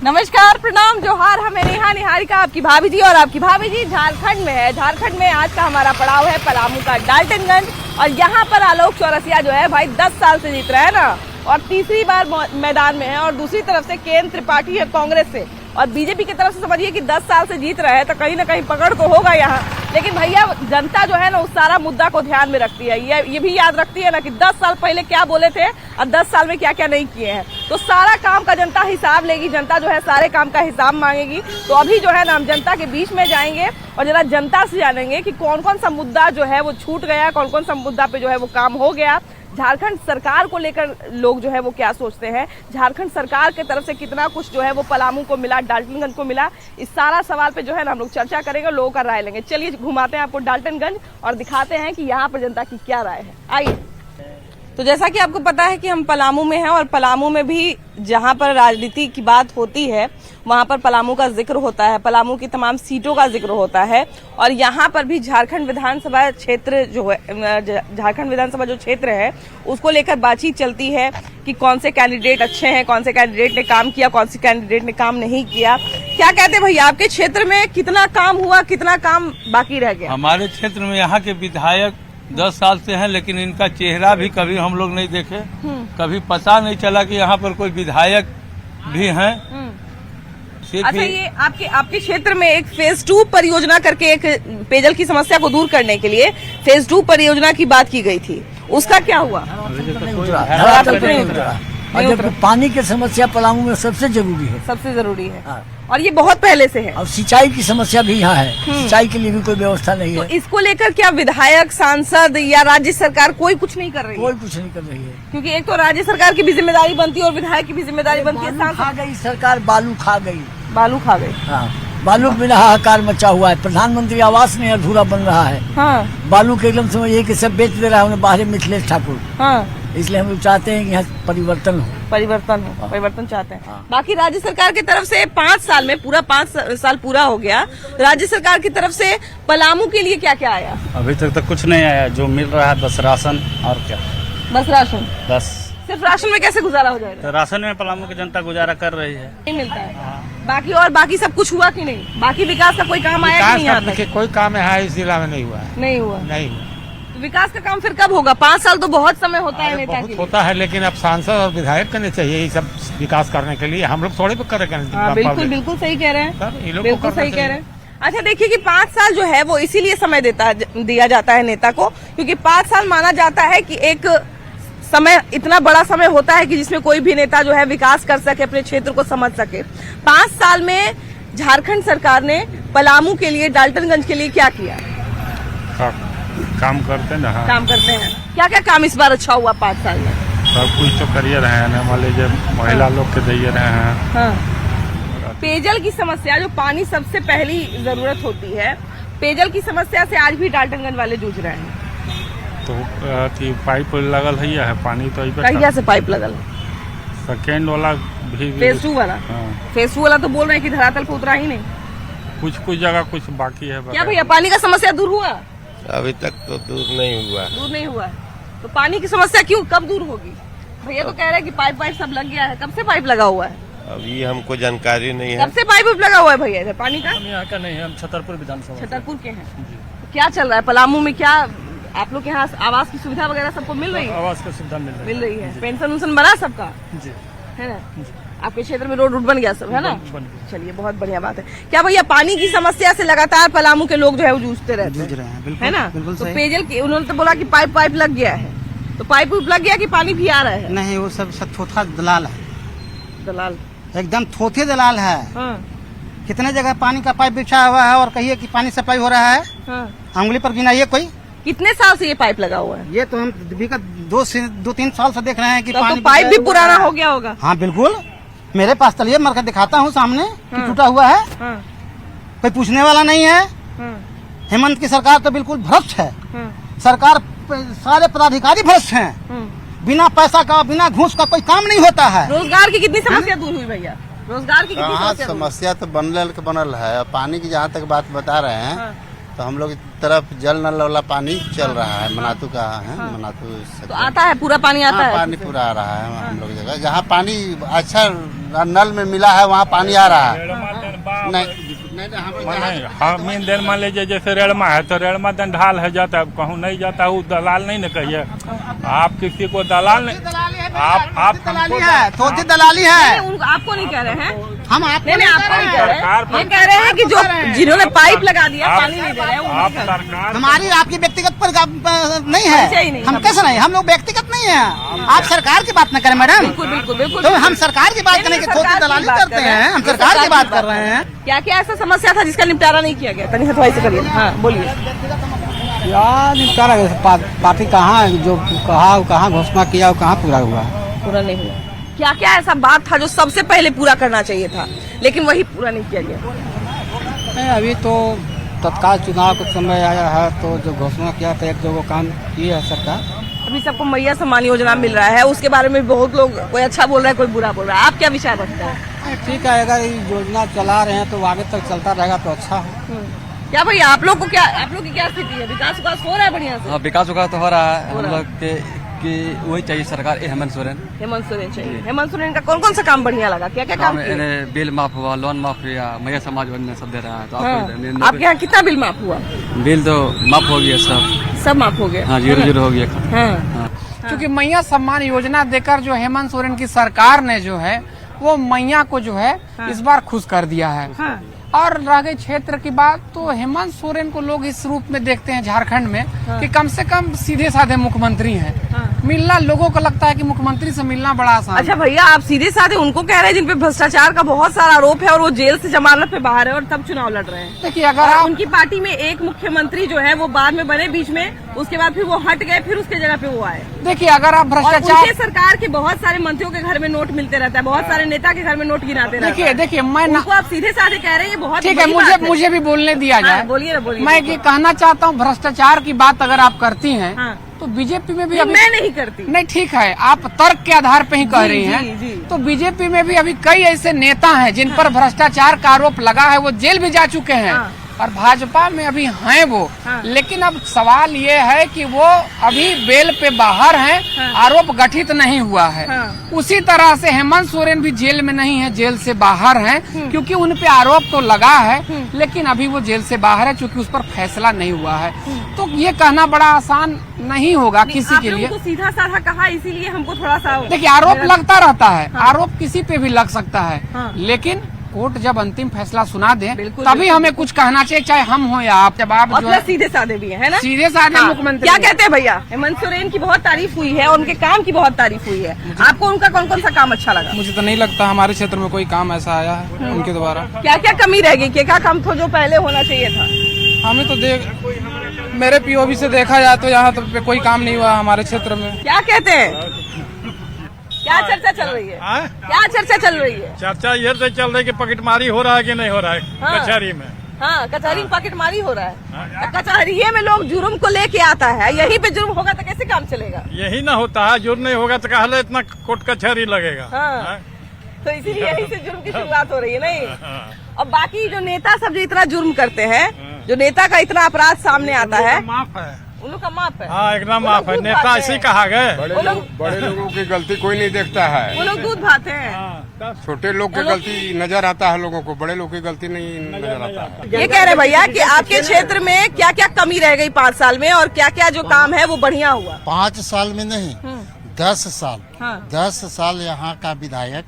नमस्कार, प्रणाम, जोहार। हमें नेहा निहारिका, आपकी भाभी जी। और आपकी भाभी जी झारखंड में है। झारखंड में आज का हमारा पड़ाव है पलामू का डाल्टनगंज। और यहाँ पर आलोक चौरसिया जो है भाई 10 साल से जीत रहा है ना, और तीसरी बार मैदान में है। और दूसरी तरफ से केंद्र त्रिपाठी है कांग्रेस से, और बीजेपी की तरफ से समझिए कि 10 साल से जीत रहा है, तो कहीं ना कहीं पकड़ तो होगा यहाँ। लेकिन भैया जनता जो है ना उस सारा मुद्दा को ध्यान में रखती है। ये भी याद रखती है ना कि 10 साल पहले क्या बोले थे और 10 साल में क्या क्या नहीं किए हैं। तो सारा काम का जनता हिसाब लेगी, जनता जो है सारे काम का हिसाब मांगेगी। तो अभी जो है ना हम जनता के बीच में जाएंगे और जरा जनता से जानेंगे कि कौन कौन सा मुद्दा जो है वो छूट गया, कौन कौन सा मुद्दा पे जो है वो काम हो गया। झारखंड सरकार को लेकर लोग जो है वो क्या सोचते हैं, झारखंड सरकार के तरफ से कितना कुछ जो है वो पलामू को मिला, डाल्टनगंज को मिला। इस सारा सवाल पे जो है ना हम लोग चर्चा करेंगे, लोगों का राय लेंगे। चलिए घुमाते हैं आपको डाल्टनगंज और दिखाते हैं कि यहाँ पर जनता की क्या राय है। आइए। तो जैसा कि आपको पता है कि हम पलामू में हैं, और पलामू में भी जहां पर राजनीति की बात होती है वहां पर पलामू का जिक्र होता है, पलामू की तमाम सीटों का जिक्र होता है। और यहाँ पर भी झारखंड विधानसभा क्षेत्र जो है, झारखंड विधानसभा जो क्षेत्र है उसको लेकर बातचीत चलती है कि कौन से कैंडिडेट अच्छे हैं, कौन से कैंडिडेट ने काम किया, कौन से कैंडिडेट ने काम नहीं किया। क्या कहते हैं भैया, आपके क्षेत्र में कितना काम हुआ, कितना काम बाकी रह गया? हमारे क्षेत्र में यहाँ के विधायक 10 साल से हैं, लेकिन इनका चेहरा भी कभी हम लोग नहीं देखे, कभी पता नहीं चला कि यहाँ पर कोई विधायक भी हैं। अच्छा, ये आपके क्षेत्र में एक फेज 2 परियोजना करके एक पेयजल की समस्या को दूर करने के लिए फेज 2 परियोजना की बात की गई थी, उसका क्या हुआ? जब पानी की समस्या पलामू में सबसे जरूरी है, सबसे जरूरी है। हाँ। और ये बहुत पहले से है। और सिंचाई की समस्या भी यहाँ है, सिंचाई के लिए भी कोई व्यवस्था नहीं है। तो इसको लेकर क्या विधायक, सांसद या राज्य सरकार कोई कुछ नहीं कर रही है? कोई कुछ नहीं कर रही है, क्योंकि एक तो राज्य सरकार की भी जिम्मेदारी बनती है और विधायक की भी जिम्मेदारी बनती है। खा गई सरकार, बालू खा गई, बालू खा गई। हाँ, बालू बिना हाहाकार मचा हुआ है। प्रधानमंत्री आवास नहीं अधूरा बन रहा है। हाँ। बालू के एकदम समझिए कि सब बेच दे रहा है उन्हें बाहर मिथिलेश ठाकुर। हाँ। इसलिए हम लोग चाहते हैं कि यहाँ परिवर्तन हो, परिवर्तन चाहते हैं। हाँ। बाकी राज्य सरकार की तरफ से 5 साल में पूरा 5 साल पूरा हो गया, राज्य सरकार की तरफ से पलामू के लिए क्या क्या आया? अभी तक तो कुछ नहीं आया, जो मिल रहा है बस राशन। और क्या? बस राशन? बस सिर्फ राशन में कैसे गुजारा हो जाएगा? तो राशन में पलामू की जनता गुजारा कर रही है, नहीं मिलता है। बाकी सब कुछ हुआ कि नहीं? बाकी विकास का कोई काम आया कि नहीं? कोई काम है इस जिला में नहीं हुआ है। नहीं हुआ। तो विकास का काम फिर कब होगा? 5 साल तो बहुत समय होता है नेता के लिए। होता है, लेकिन अब सांसद और विधायक करने चाहिए ये सब विकास करने के लिए। हम लोग थोड़े भी करेंगे। बिल्कुल सही कह रहे हैं, बिल्कुल सही कह रहे हैं। अच्छा देखिए कि 5 साल जो है वो इसीलिए समय दिया जाता है नेता को, क्योंकि 5 साल माना जाता है कि एक समय, इतना बड़ा समय होता है कि जिसमें कोई भी नेता जो है विकास कर सके, अपने क्षेत्र को समझ सके। 5 साल में झारखंड सरकार ने पलामू के लिए, डाल्टनगंज के लिए क्या किया? काम करते ना। काम करते हैं। क्या क्या काम इस बार अच्छा हुआ 5 साल में? सब कुछ तो करिए रहे हैं, मान लीजिए महिला लोग के दिए रहे हैं। हाँ। पेयजल की समस्या, जो पानी सबसे पहली जरूरत होती है, पेयजल की समस्या से आज भी डाल्टनगंज वाले जूझ रहे हैं। तो पाइप लगल है पानी तो कहिया से पाइप लगल? सेकेंड वाला भी, फेज 2 वाला। फेज 2 वाला तो बोल रहे हैं कि धरातल पे उतरा ही नहीं। कुछ जगह कुछ बाकी है। क्या भैया, पानी का समस्या दूर हुआ? अभी तक तो दूर नहीं हुआ। तो पानी की समस्या कब दूर होगी? भैया तो कह रहे हैं कि पाइप सब लग गया है। कब से पाइप लगा हुआ है? अभी हमको जानकारी नहीं है। कब से पाइप लगा हुआ है भैया इधर पानी का? हम यहाँ का नहीं है, हम छतरपुर विधानसभा। छतरपुर के हैं। तो क्या चल रहा है पलामू में? क्या आप लोग के यहाँ आवास की सुविधा वगैरह सबको मिल रही है? आवास की सुविधा मिल रही है। पेंशन उन्शन बना सबका? जी है ना? आपके क्षेत्र में रोड बन गया सब, है ना? चलिए बहुत बढ़िया बात है। क्या भैया पानी की समस्या से लगातार पलामू के लोग जो है वो जूझते रहते हैं, है ना? तो पेयजल की उन्होंने तो बोला कि पाइप लग गया है, तो पाइप लग गया कि पानी भी आ रहा है? नहीं, वो सब थोथा दलाल है। दलाल एकदम थोथे दलाल है। हाँ। कितने जगह पानी का पाइप बिछा हुआ है और कहिए कि पानी सप्लाई हो रहा है। हाँ। उंगली पर गिनाइए कोई। कितने साल से ये पाइप लगा हुआ है? ये तो हम 2-3 साल से देख रहे हैं कि तो पाइप भी पुराना हो गया होगा। हाँ बिल्कुल, मेरे पास चलिए मरकर दिखाता हूँ सामने। हाँ। टूटा हुआ है। हाँ। कोई पूछने वाला नहीं है। हाँ। हेमंत की सरकार तो बिल्कुल भ्रष्ट है। हाँ। सरकार सारे पदाधिकारी भ्रष्ट हैं। हाँ। बिना पैसा का, बिना घूस का कोई काम नहीं होता है। रोजगार की कितनी समस्या दूर हुई भैया? रोजगार की कितनी समस्या तो बनल है। पानी की जहाँ तक बात बता रहे हैं, हाँ। तो हम लोग तरफ जल नल वाला पानी चल रहा है। मनातू का है। मनातू तो आता है, पूरा पानी आता है? पानी पूरा आ रहा है हम लोग जगह। जहाँ पानी अच्छा नल में मिला है वहाँ पानी आ रहा है। नहीं हम देर मान लीजिए जैसे रेड़मा है तो रेड़मा दिन ढाल है जाता है, कहूँ नहीं जाता है, वो दलाल नहीं न कहिए आप किसी को दलाल नहीं, आप दलाली है, थोड़ी दलाली है। आपको नहीं कह रहे हैं, हम आपको नहीं आपको नहीं कह रहे हैं, ये कह रहे हैं कि जो जिन्होंने पाइप लगा दिया पानी नहीं दे रहे हैं, आप सरकार हमारी आपकी व्यक्तिगत पर नहीं परिचय ही नहीं, है। हम कैसे नहीं, हम लोग व्यक्तिगत नहीं है। आप सरकार की बात न करें मैडम। बिल्कुल तो हम सरकार की बात करने की थोड़ी दलाली करते हैं, हम सरकार की बात कर रहे हैं। क्या क्या ऐसा समस्या था जिसका निपटारा नहीं किया गया? तनी हथवाई से करिए। हाँ बोलिए। यार निपटारा पार्टी कहाँ है, जो कहाँ घोषणा किया कहाँ पूरा हुआ, पूरा नहीं हुआ। क्या क्या ऐसा बात था जो सबसे पहले पूरा करना चाहिए था लेकिन वही पूरा नहीं किया गया? अभी तो तत्काल चुनाव का समय आया है तो जो घोषणा किया था एक दो वो काम किए है सरकार। अभी सबको मैया सम्मान योजना मिल रहा है, उसके बारे में बहुत लोग कोई अच्छा बोल रहा है कोई बुरा बोल रहा है, आप क्या विचार रखते हैं? ठीक है, अगर ये योजना चला रहे हैं तो आगे तक चलता रहेगा तो अच्छा है। क्या भैया आप लोग की क्या स्थिति है? विकास हो रहा है बढ़िया से? हाँ विकास तो हो रहा है, हम लोग कि वही चाहिए सरकार हेमंत सोरेन चाहिए। हेमंत सोरेन का कौन कौन सा काम बढ़िया लगा? क्या क्या काम किए? बिल माफ हुआ, लोन माफ हुआ, मैया समाज में सब दे रहा है। तो आपके यहाँ कितना बिल माफ हुआ? बिल तो माफ हो गया, सब माफ हो गया। हाँ 0-0 हो गया। हाँ। क्योंकि मैया सम्मान योजना देकर जो हेमंत सोरेन की सरकार ने जो है वो मैया को जो है इस बार खुश कर दिया है। और रह गई क्षेत्र की बात तो हेमंत सोरेन को लोग इस रूप में देखते हैं झारखंड में कि कम से कम सीधे साधे मुख्यमंत्री हैं। मिलना लोगों को लगता है कि मुख्यमंत्री से मिलना बड़ा आसान। अच्छा भैया आप सीधे साधे उनको कह रहे हैं जिन पे भ्रष्टाचार का बहुत सारा आरोप है और वो जेल से जमानत पे बाहर है और तब चुनाव लड़ रहे हैं। देखिए अगर आप उनकी पार्टी में एक मुख्यमंत्री जो है वो बाद में बने बीच में, उसके बाद फिर वो हट गए, फिर उसके जगह पे वो आए। देखिए अगर आप भ्रष्टाचार, सरकार के बहुत सारे मंत्रियों के घर में नोट मिलते रहता है, बहुत सारे नेता के घर में नोट गिनाते रहते हैं। देखिए मैं उनको आप सीधे साधे कह रहे हैं, बहुत ठीक है, मुझे भी बोलने दिया जाए। बोलिए ना, बोलिए। मैं ये कहना चाहता हूँ भ्रष्टाचार की बात अगर आप करती हैं तो बीजेपी में भी अभी मैं नहीं करती। नहीं ठीक है, आप तर्क के आधार पे ही कह रही हैं। तो बीजेपी में भी अभी कई ऐसे नेता हैं जिन पर भ्रष्टाचार का आरोप लगा है, वो जेल भी जा चुके हैं। और भाजपा में अभी हैं वो। लेकिन अब सवाल ये है कि वो अभी बेल पे बाहर हैं, आरोप गठित नहीं हुआ है। उसी तरह से हेमंत सोरेन भी जेल में नहीं है, जेल से बाहर हैं, क्योंकि उन पे आरोप तो लगा है लेकिन अभी वो जेल से बाहर है क्योंकि उस पर फैसला नहीं हुआ है। तो ये कहना बड़ा आसान नहीं होगा किसी के लिए। तो सीधा साधा कहा, इसीलिए हमको थोड़ा सा देखिए आरोप लगता रहता है, आरोप किसी पे भी लग सकता है, लेकिन कोर्ट जब अंतिम फैसला सुना दे तभी हमें कुछ कहना चाहिए, चाहे हम हो या आप। जब आप जो सीधे साधे भी है ना, सीधे साधे मुख्यमंत्री। क्या कहते हैं भैया? हेमंत सोरेन की बहुत तारीफ हुई है, उनके काम की बहुत तारीफ हुई है। आपको उनका कौन कौन सा काम अच्छा लगा? मुझे तो नहीं लगता हमारे क्षेत्र में कोई काम ऐसा आया है उनके द्वारा। क्या क्या कमी रह गई? क्या काम था जो पहले होना चाहिए था? हमें तो मेरे पीओवी से देखा जाए तो यहाँ तो कोई काम नहीं हुआ हमारे क्षेत्र में। क्या कहते हैं? क्या चर्चा चल रही है? क्या चर्चा चल रही है? चर्चा ये तो चल रही है कि पॉकेटमारी हो रहा है कि नहीं हो रहा है कचहरी में। हाँ कचहरी में पॉकेटमारी हो रहा है। कचहरी में लोग जुर्म को लेके आता है, यहीं पे जुर्म होगा तो कैसे काम चलेगा? यही ना होता है, जुर्म नहीं होगा तो कहले इतना कोर्ट कचहरी लगेगा। तो इसीलिए यहीं से जुर्म की शुरुआत हो रही है नहीं? और बाकी जो नेता सब जो इतना जुर्म करते हैं, जो नेता का इतना अपराध सामने आता है, माफ है उन लोग का माफ है। हाँ एकदम माफ है, नेता ऐसे ही कहा गए। बड़े लोगों की गलती कोई नहीं देखता है, वो लोग दूध भाते हैं। छोटे लोग की गलती नजर आता है लोगों को, बड़े लोग की गलती नहीं नजर आता है। ये कह रहे भैया कि आपके क्षेत्र में क्या क्या कमी रह गई 5 साल में और क्या क्या जो काम है वो बढ़िया हुआ? 5 साल में नहीं 10 साल। 10 साल यहाँ का विधायक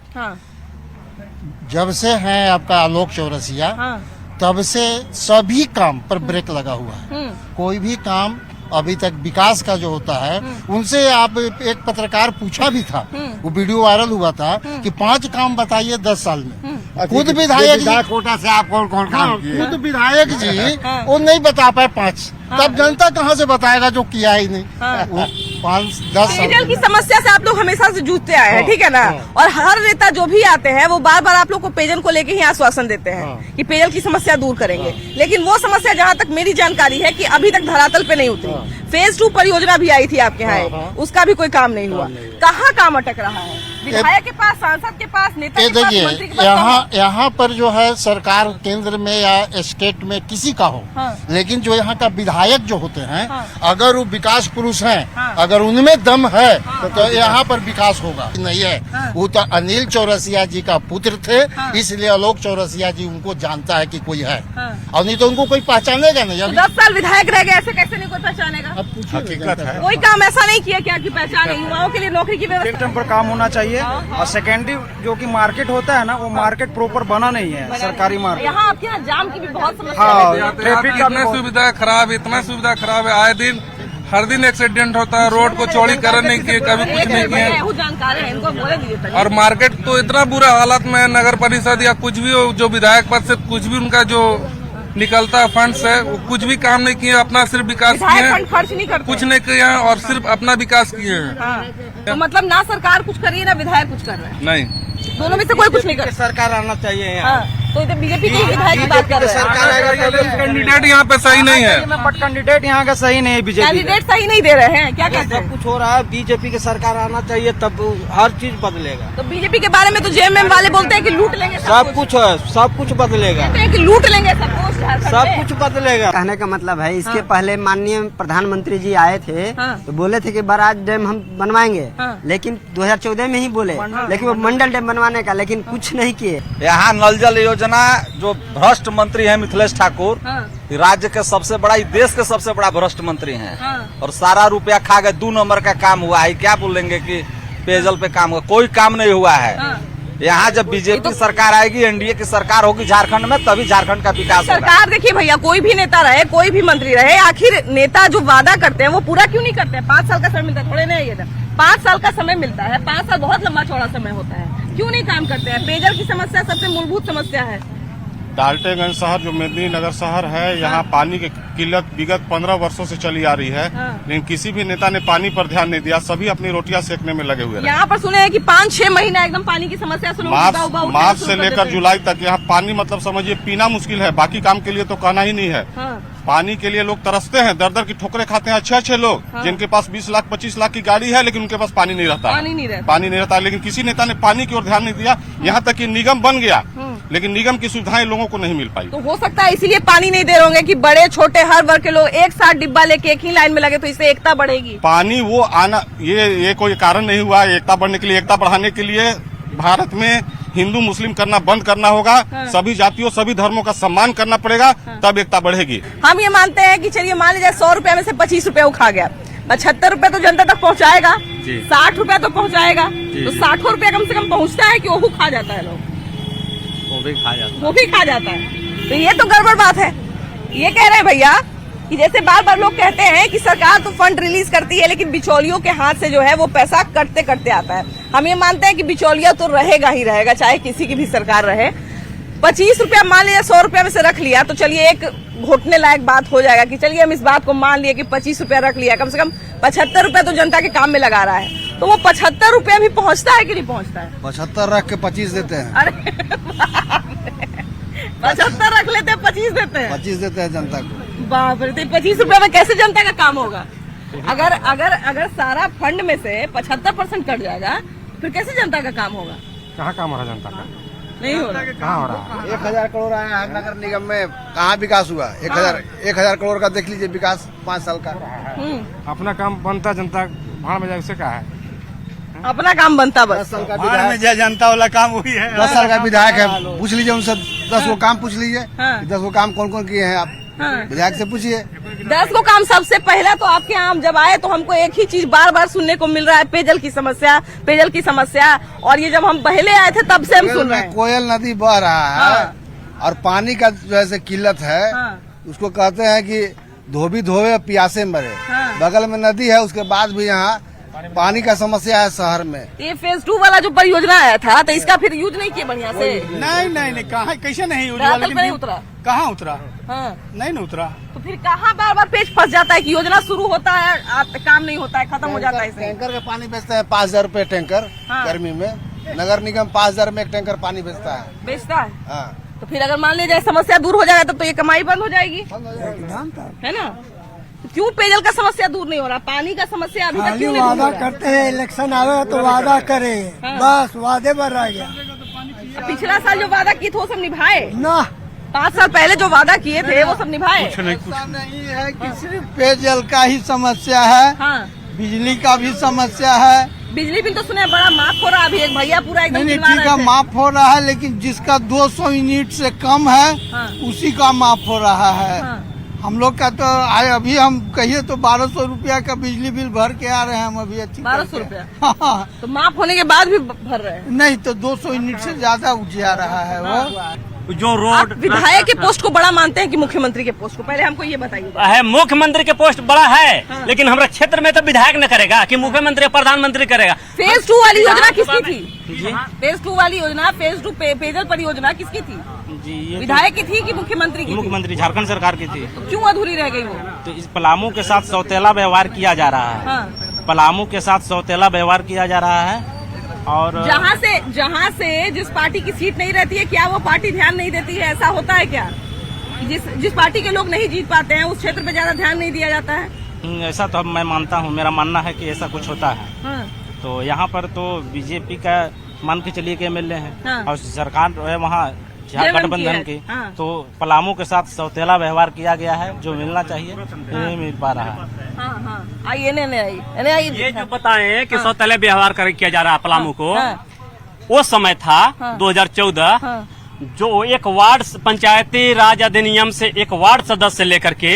जब से है आपका आलोक चौरसिया, तब से सभी काम पर ब्रेक लगा हुआ है। कोई भी काम अभी तक विकास का जो होता है, उनसे आप एक पत्रकार पूछा भी था, वो वीडियो वायरल हुआ था कि 5 काम बताइए 10 साल में। खुद विधायक जी कोटा से आप कौन कौन काम किए? खुद विधायक जी वो नहीं बता पाए 5, तब जनता कहाँ से बताएगा जो किया ही नहीं। 5-10 साल पेयजल की समस्या से आप लोग हमेशा से जूझते आए हैं, ठीक है ना? और हर नेता जो भी आते हैं वो बार बार आप लोग को पेयजल को लेके ही आश्वासन देते हैं कि पेयजल की समस्या दूर करेंगे, लेकिन वो समस्या जहाँ तक मेरी जानकारी है कि अभी तक धरातल पे नहीं उतरी। फेज 2 परियोजना भी आई थी आपके यहाँ, उसका भी कोई काम नहीं हुआ। कहाँ काम अटक रहा है? विधायक के पास, सांसद के पास, नेता ये के पास, मंत्री देखिए के पास यहाँ पर जो है सरकार केंद्र में या स्टेट में किसी का हो, लेकिन जो यहाँ का विधायक जो होते हैं, अगर वो विकास पुरुष हैं, अगर उनमें दम है तो यहाँ पर विकास होगा। नहीं है, वो तो अनिल चौरसिया जी का पुत्र थे, इसलिए आलोक चौरसिया जी उनको जानता है कि कोई है, और नहीं तो उनको कोई पहचानेगा नहीं। 10 साल विधायक रह गए, ऐसे कैसे नहीं कोई पहचानेगा? हकीकत है। कोई काम ऐसा नहीं किया क्या कि पहचाने? युवाओं के लिए नौकरी की व्यवस्था पर काम होना चाहिए, और सेकेंडरी जो कि मार्केट होता है ना, वो मार्केट प्रॉपर बना नहीं है, सरकारी मार्केट। यहाँ आपके यहाँ जाम की भी बहुत समस्या हाँ, है। ट्रैफिक का इतना सुविधा खराब, इतना सुविधा खराब है, आए दिन हर दिन एक्सीडेंट होता है, रोड को चौड़ीकरण नहीं किए, कभी कुछ नहीं किए। जानकार है, इनको बोले दीजिए। और मार्केट तो इतना बुरा हालत में है, नगर परिषद या कुछ भी हो, जो विधायक पद से कुछ भी उनका जो निकलता फंड्स है, वो कुछ भी काम नहीं किए, अपना सिर्फ विकास किए हैं, खर्च नहीं करते, कुछ नहीं किए हैं और सिर्फ अपना विकास किए हैं। तो मतलब ना सरकार कुछ कर रही है ना विधायक कुछ कर रहे हैं, नहीं, दोनों में से कोई कुछ नहीं कर। सरकार आना चाहिए यहाँ। तो इधर बीजेपी की विधायक की बात कर रहे हैं। सरकार आएगा, कैंडिडेट यहाँ पे सही नहीं है, बट कैंडिडेट यहाँ का सही नहीं है, बीजेपी कैंडिडेट सही नहीं दे रहे हैं, क्या कहते हैं? सब कुछ हो रहा है, बीजेपी की सरकार आना चाहिए, तब हर चीज बदलेगा। तो बीजेपी के बारे में तो जेएमएम वाले बोलते हैं कि लूट लेंगे सब कुछ है, सब कुछ बदलेगा, कहते हैं कि लूट लेंगे सब कुछ, सब कुछ बदलेगा। कहने का मतलब है, इसके पहले माननीय प्रधानमंत्री जी आए थे तो बोले थे कि बराज डैम हम बनवाएंगे, लेकिन 2014 में ही बोले, लेकिन वो मंडल डैम बनवाने का, लेकिन कुछ नहीं किए। यहाँ नल जल योजना जो भ्रष्ट मंत्री है मिथिलेश ठाकुर, राज्य के सबसे बड़ा, देश के सबसे बड़ा भ्रष्ट मंत्री हैं, और सारा रुपया खा गए। 2 नंबर का काम हुआ है, क्या बोलेंगे कि पेयजल पे काम हुआ, कोई काम नहीं हुआ है। यहाँ जब बीजेपी सरकार आएगी, एनडीए की सरकार होगी झारखंड में, तभी झारखंड का विकास होगा। सरकार देखिए भैया, कोई भी नेता रहे, कोई भी मंत्री रहे, आखिर नेता जो वादा करते हैं वो पूरा क्यों नहीं करते हैं? 5 साल का समय मिलता है, थोड़े नहीं ये 5 साल का समय मिलता है, 5 साल बहुत लंबा चौड़ा समय होता है, क्यों नहीं काम करते हैं? पेयजल की समस्या सबसे मूलभूत समस्या है। डाल्टेगंज शहर जो मेदिनीनगर शहर है, यहाँ पानी की किल्लत विगत 15 वर्षों से चली आ रही है, लेकिन किसी भी नेता ने पानी पर ध्यान नहीं दिया, सभी अपनी रोटियां सेकने में लगे हुए हैं। यहाँ पर सुने हैं कि 5-6 महीना एकदम पानी की समस्या से मार्च से लेकर जुलाई तक यहाँ पानी मतलब समझिए पीना मुश्किल है, बाकी काम के लिए तो कहना ही नहीं है। पानी के लिए लोग तरसते हैं, दर की ठोकरें खाते हैं अच्छे लोग, जिनके पास 20 लाख 25 लाख की गाड़ी है, लेकिन उनके पास पानी नहीं रहता, पानी नहीं रहता। लेकिन किसी नेता ने पानी की ओर ध्यान नहीं दिया, यहाँ तक कि निगम बन गया, लेकिन निगम की सुविधाएं लोगों को नहीं मिल पाई। तो हो सकता है इसीलिए पानी नहीं दे रहे होंगे कि बड़े छोटे हर वर्ग के लोग एक साथ डिब्बा लेके एक ही लाइन में लगे, तो इससे एकता बढ़ेगी। पानी वो आना, ये कोई कारण नहीं हुआ एकता बढ़ने के लिए। एकता बढ़ाने के लिए भारत में हिंदू मुस्लिम करना बंद करना होगा, सभी जातियों सभी धर्मों का सम्मान करना पड़ेगा, तब एकता बढ़ेगी। हम ये मानते हैं कि चलिए मान लीजिए 100 रुपए में से 25 रुपए वो खा गया, 75 रुपए तो जनता तक पहुंचाएगा, 60 रुपए तो पहुंचाएगा, तो 60 रुपया कम से कम पहुंचता है कि वो खा जाता है? लोग वो भी खा जाता है। तो ये तो गड़बड़ बात है। ये कह रहे हैं भैया कि जैसे बार बार लोग कहते हैं कि सरकार तो फंड रिलीज करती है, लेकिन बिचौलियों के हाथ से जो है वो पैसा कटते कटते आता है। हम ये मानते हैं कि बिचौलिया तो रहेगा ही रहेगा, चाहे किसी की भी सरकार रहे। 25 रुपया मान लिया 100 रुपया में से रख लिया, तो चलिए एक घोटने लायक बात हो जाएगा कि चलिए हम इस बात को मान लिए कि 25 रुपया रख लिया, कम से कम 75 रुपया तो जनता के काम में लगा रहा है। तो वो 75 रुपया भी पहुंचता है कि नहीं पहुंचता है? 75 रख के 25 देते हैं। अरे 75 रख लेते हैं, 25 देते हैं, 25 देते हैं जनता को। बाप रे, 25 रुपया में कैसे जनता का काम होगा? अगर सारा फंड में से 75% कट जाएगा, फिर कैसे जनता का काम होगा? कहाँ काम हो रहा जनता का? नहीं हो रहा। कहाँ हो रहा? 1000 करोड़ आया है नगर निगम में, कहाँ विकास हुआ? 1000 करोड़ का देख लीजिए विकास 5 साल का। अपना काम बनता, जनता भाड़ में जाए, उससे कहा है अपना काम बनता, बस 10 साल का विधायक, जनता वाला काम वही है। 10 साल का विधायक है, पूछ लीजिए उनसे 10 वो काम पूछ लीजिए, 10 वो काम कौन कौन किए हैं आप, विधायक से पूछिए। 10 को काम। सबसे पहला तो आपके यहाँ जब आए तो हमको एक ही चीज बार बार सुनने को मिल रहा है, पेयजल की समस्या। और ये जब हम पहले आए थे तब से हम सुन रहे हैं। कोयल नदी बह रहा है और पानी का जैसे किल्लत है, उसको कहते हैं कि धोबी धोवे प्यासे मरे। बगल में नदी है, उसके बाद भी यहाँ पानी का समस्या है शहर में। ये फेज 2 वाला जो परियोजना आया था, तो इसका फिर यूज नहीं किया बढ़िया से? नहीं, कहाँ कैसे नहीं यूज? नहीं उतरा। कहाँ उतरा? नहीं उतरा। तो फिर कहाँ बार बार पेच फंस जाता है कि योजना शुरू होता है, काम नहीं होता है, खत्म हो जाता है। टैंकर का पानी बेचते हैं 5000 रुपए टैंकर गर्मी में, नगर निगम 5000 में एक टैंकर पानी बेचता है। तो फिर अगर मान लीजिए समस्या दूर हो जाएगा तब तो ये कमाई बंद हो जाएगी, है ना? क्यों पेयजल का समस्या दूर नहीं हो रहा? पानी का समस्या अभी तक क्यों नहीं दूर हो रहा? करते हैं, इलेक्शन आवे तो वादा करे, बस वादे पर रह गया। पिछला साल जो वादा किए थे वो सब निभाए ना? 5 साल पहले जो वादा किए थे वो सब निभाए? नहीं है कि सिर्फ पेयजल का ही समस्या है, हाँ। बिजली का भी समस्या है। बिजली बिल तो सुने बड़ा माफ हो रहा, अभी एक भैया पूरा एकदम नहीं गिनवा ठीक रहे है, थे। माफ हो रहा है, लेकिन जिसका 200 यूनिट से कम है उसी का माफ हो रहा है। हम लोग का तो अभी हम कहिए तो 1200 रुपया का बिजली बिल भर के आ रहे हैं हम अभी। अच्छी 1200 रुपया? हाँ। तो माफ होने के बाद भी भर रहे हैं? नहीं तो 200 यूनिट से ज्यादा जा रहा है वो। जो रोड विधायक के पोस्ट को बड़ा मानते हैं कि मुख्यमंत्री के पोस्ट को? पहले हमको ये बताइए। है, मुख्यमंत्री के पोस्ट बड़ा है, लेकिन हमारे क्षेत्र में तो विधायक न करेगा कि मुख्यमंत्री प्रधानमंत्री करेगा। फेज 2 वाली योजना किसकी थी? फेज 2 वाली योजना, फेज 2 पेयजल परियोजना किसकी थी? जी, ये विधायक की थी कि मुख्यमंत्री की? मुख्यमंत्री झारखंड सरकार की थी। तो क्यों अधूरी रह गई वो? तो इस पलामू के साथ सौतेला व्यवहार किया जा रहा है। पलामू के साथ सौतेला व्यवहार किया जा रहा है। और जहाँ से जिस पार्टी की सीट नहीं रहती है, क्या वो पार्टी ध्यान नहीं देती है? ऐसा होता है क्या? जिस पार्टी के लोग नहीं जीत पाते हैं उस क्षेत्र पे ज्यादा ध्यान नहीं दिया जाता है? ऐसा तो मैं मानता हूँ, मेरा मानना है कि ऐसा कुछ होता है। तो यहाँ पर तो बीजेपी का मान के चलिए कि एमएलए है और सरकार है वहाँ गठबंधन की, तो पलामू के साथ सौतेला व्यवहार किया गया है। जो मिलना चाहिए नहीं मिल पा रहा है। ये जो बताएं कि सौतेला व्यवहार किया जा रहा है पलामू को, वो समय था 2014 जो एक वार्ड पंचायती राज अधिनियम से एक वार्ड सदस्य लेकर के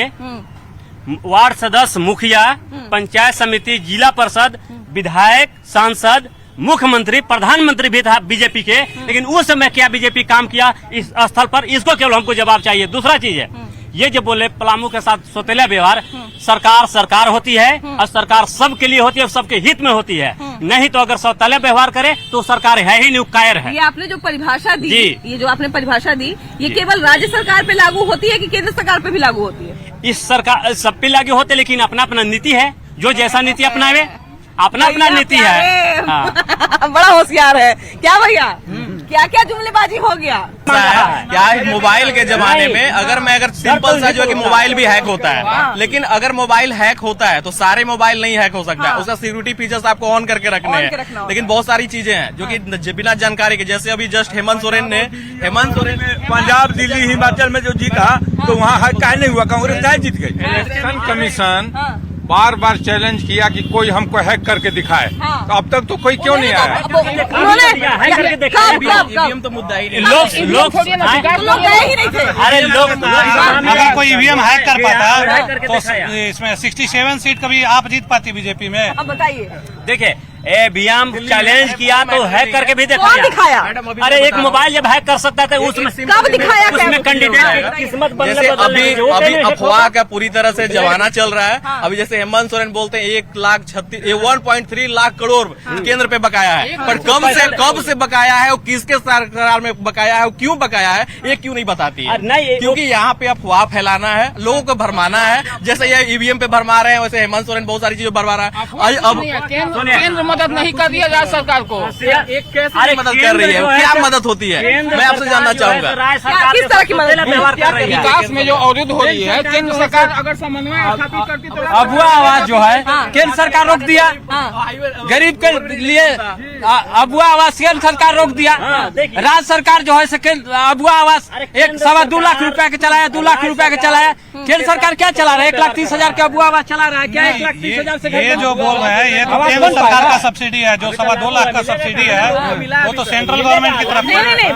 वार्ड सदस्य, मुखिया, पंचायत समिति, जिला परिषद, विधायक, सांसद, मुख्यमंत्री, प्रधानमंत्री भी था बीजेपी के। लेकिन उस समय क्या बीजेपी काम किया इस स्थल पर, इसको केवल हमको जवाब चाहिए। दूसरा चीज है ये जो बोले पलामू के साथ सौतेला व्यवहार, सरकार होती है और सरकार सबके लिए होती है, सबके हित में होती है। नहीं तो अगर सौतेला व्यवहार करे तो सरकार है ही नहीं, कायर है। ये आपने जो परिभाषा दी, ये जो आपने परिभाषा दी, ये केवल राज्य सरकार पे लागू होती है कि केंद्र सरकार पे भी लागू होती है? इस सरकार सब पे लागू होते, लेकिन अपना अपना नीति है। जो जैसा नीति अपनावे, अपना अपना नीति है। बड़ा होशियार है क्या भैया? क्या क्या जुमलेबाजी हो गया? क्या है, मोबाइल के जमाने में अगर सिंपल सा जो है कि मोबाइल भी हैक होता है, लेकिन अगर मोबाइल हैक होता है तो सारे मोबाइल नहीं हैक हो सकता है। उसका सिक्योरिटी फीचर्स आपको ऑन करके रखने हैं। लेकिन बहुत सारी चीजें हैं जो कि बिना जानकारी के, जैसे अभी जस्ट हेमंत सोरेन ने पंजाब, दिल्ली, हिमाचल में जो जीता तो वहाँ हैक काहे नहीं हुआ? कांग्रेस काहे जीत गई? इलेक्शन कमीशन बार बार चैलेंज किया कि कोई हमको हैक करके दिखाए, तो अब तक तो कोई क्यों नहीं आया? ईवीएम तो मुद्दा ही नहीं, लोग गए ही नहीं थे। अरे लोग अगर कोई ईवीएम हैक कर पाता तो इसमें 67 सीट कभी आप जीत पाती बीजेपी में। अब बताइए। देखिए ईवीएम चैलेंज किया तो हैक करके भी कौन दिखाया? अरे एक मोबाइल जब हैक कर सकता था उसमें कब दिखाया? उसमें कैंडिडेट की किस्मत जैसे अभी अफवाह का पूरी तरह से जमाना चल रहा है। अभी जैसे हेमंत सोरेन बोलते हैं 1.3 लाख करोड़ केंद्र पे बकाया है, पर कब से बकाया है और किसके सरकार में बकाया है और क्यों बकाया है ये क्यों नहीं बताती है? क्योंकि यहाँ पे अफवाह फैलाना है, लोगों को भरमाना है। जैसे ये ईवीएम पे भरमा रहे हैं, वैसे हेमंत सोरेन बहुत सारी चीजों भरवा रहा है। अब मदद नहीं कर दिया जाए सरकार को। एक कैसे मदद कर रही है? क्या मदद होती है? मैं आपसे जानना चाहूंगा किस तरह की मदद? विकास में जो अवरुद्ध हो रही है, केंद्र सरकार अगर समन्वय स्थापित करती तो अबुआ आवास जो है केंद्र सरकार रोक दिया। गरीब के लिए अबुआ आवास केंद्र सरकार रोक दिया। राज्य सरकार जो है अबुआ आवास 1.25 लाख रुपया के चलाया, 2 लाख रुपया के चलाया। केंद्र सरकार क्या चला रहा है? 1,30,000 के अबुआ आवास चला रहा है। क्या 1,30,000 से ये जो बोल रहे हैं ये तो केंद्र सरकार का सब्सिडी है, जो 2.25 लाख का सब्सिडी है वो तो सेंट्रल गवर्नमेंट की तरफ। नहीं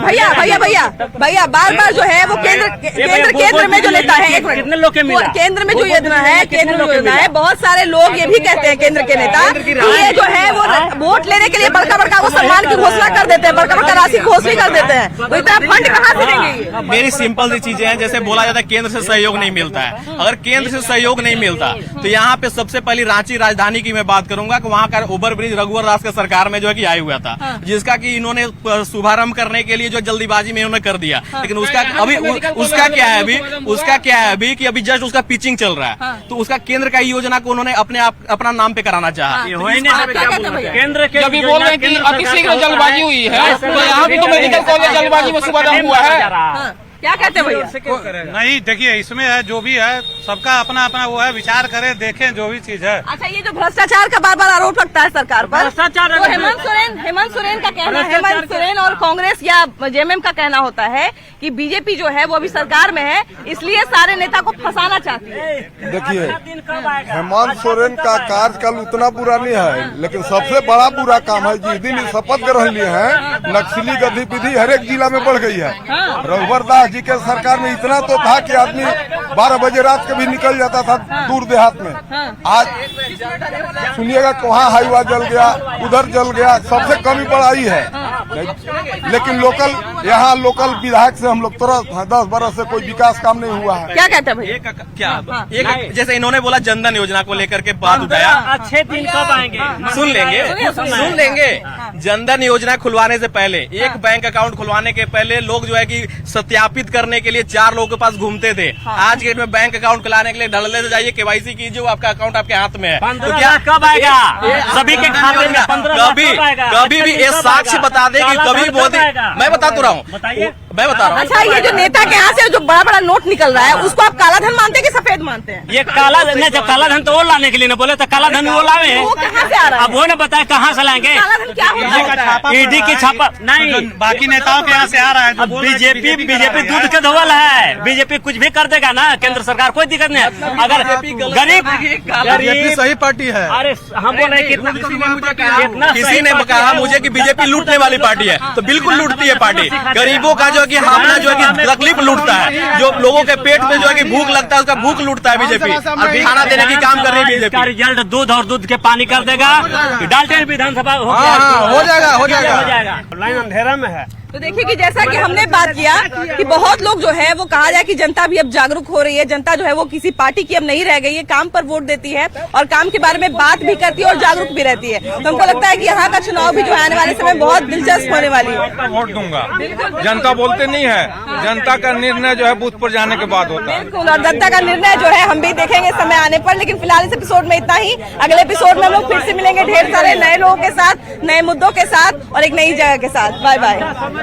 भैया बार जो है वो केंद्र में जो लेता है, कितने लोग के मिला? केंद्र में जो योजना है, बहुत सारे लोग ये भी कहते हैं केंद्र के नेता ये जो है वो वोट लेने के लिए बड़का वो सम्मान की घोषणा कर देते हैं, बड़का राशि घोषणा कर देते हैं। तो इतना फंड कहाँ से देंगे? मेरी सिंपल सी चीजें हैं, जैसे बोला जाता है केंद्र से सहयोग नहीं मिलता है। अगर केंद्र से सहयोग नहीं मिलता तो यहाँ पे सबसे पहले रांची राजधानी की मैं बात करूंगा कि वहाँ का ओवर ब्रिज रघुवर दास के सरकार में जो है कि आया हुआ था, जिसका कि इन्होंने शुभारंभ करने के लिए जो जल्दीबाजी में इन्होंने कर दिया। लेकिन उसका क्या है अभी कि अभी जस्ट उसका पिचिंग चल रहा है। तो उसका केंद्र का योजना को उन्होंने अपना नाम पे कराना चाहा। केंद्र के जब बोल रहे हैं कि अतिशीघ्र जल्दबाजी हुई है, तो यहाँ भी तो मेडिकल कॉलेज जल्दबाजी में शुभारंभ हुआ है। क्या कहते हैं भैया? नहीं, देखिए इसमें है जो भी है सबका अपना अपना वो है, विचार करें, देखें जो भी चीज है। अच्छा, ये जो भ्रष्टाचार का बार बार आरोप लगता है सरकार पर, भ्रष्टाचार तो हेमंत सोरेन का कहना है, हेमंत सोरेन और कांग्रेस या जेएमएम का कहना होता है कि बीजेपी जो है वो अभी सरकार में है, इसलिए सारे नेता को फंसाना चाहती है। देखिए, हेमंत सोरेन का कार्यकाल उतना बुरा नहीं है, लेकिन सबसे बड़ा बुरा काम है जिस दिन शपथ ग्रहण लिए हैं, नक्सली गतिविधि हर एक जिला में बढ़ गई है। रघुवर दास जी के सरकार में इतना तो था कि आदमी 12 बजे रात के भी निकल जाता था दूर देहात में। आज सुनिएगा वहाँ हाईवा जल गया, उधर जल गया, सबसे कमी बढ़ाई है। लेकिन यहाँ लोकल विधायक से हम लोग तुरंत 10 बरस से कोई विकास काम नहीं हुआ है। क्या कहते हैं भैया? क्या एक जैसे इन्होंने बोला जनधन योजना को लेकर के बात उठाया, अच्छे दिन कब आएंगे? सुन लेंगे। जनधन योजना खुलवाने से पहले, एक बैंक अकाउंट खुलवाने के पहले लोग जो है कि सत्यापित करने के लिए 4 लोगों के पास घूमते थे। आज के डेट में बैंक अकाउंट खुलाने के लिए ढलने से जाइए, केवाईसी कीजिए, आपका अकाउंट आपके हाथ में है। तो क्या कब आएगा? सभी के खाते में 15 कभी भी ये साक्ष्य बता दे कि कभी मोदी, मैं बता तो रहा हूँ, मैं बता रहा हूँ। अच्छा, ये जो नेता के यहाँ से जो बड़ा बड़ा नोट निकल रहा है, उसको आप काला धन मानते हैं कि सफेद मानते हैं? ये काला धन, जब काला धन तो वो लाने के लिए ना बोले, तो काला धन वो लावे हैं। वो कहाँ से आ रहा है? अब वो न बताए कहाँ से लाएंगे? काला धन क्या होता है? ईडी की छापा नहीं, बाकी नेताओं के यहाँ से आ रहा है। बीजेपी दूध के धोवल है। बीजेपी कुछ भी कर देगा ना, केंद्र सरकार, कोई दिक्कत नहीं है। अगर गरीब सही पार्टी है। अरे हम बोल रहे किसी ने कहा मुझे कि बीजेपी लूटने वाली पार्टी है, तो बिल्कुल लूटती है पार्टी। गरीबों का जो है कि हमला जो है कि तकलीफ लूटता है, जो लोगों के पेट में जो है कि भूख लगता है उसका भूख लूटता है बीजेपी, और खाना देने की काम कर रही है बीजेपी। का रिजल्ट दूध और दूध के पानी कर देगा। डालटेन विधानसभा हो जाएगा। लाइन अंधेरा में है। तो देखिए कि जैसा कि हमने बात किया कि बहुत लोग जो है वो कहा जाए कि जनता भी अब जागरूक हो रही है, जनता जो है वो किसी पार्टी की अब नहीं रह गई है, काम पर वोट देती है और काम के बारे में बात भी करती है और जागरूक भी रहती है। तो हमको लगता है कि यहाँ का चुनाव भी जो है आने वाले समय बहुत दिलचस्प होने वाली है। वोट दूंगा, जनता बोलते नहीं है, जनता का निर्णय जो है बूथ पर जाने के बाद होता है। बिल्कुल, और जनता का निर्णय जो है हम भी देखेंगे समय आने पर। लेकिन फिलहाल इस एपिसोड में इतना ही। अगले एपिसोड में हम लोग फिर से मिलेंगे ढेर सारे नए लोगों के साथ, नए मुद्दों के साथ और एक नई जगह के साथ। Bye bye.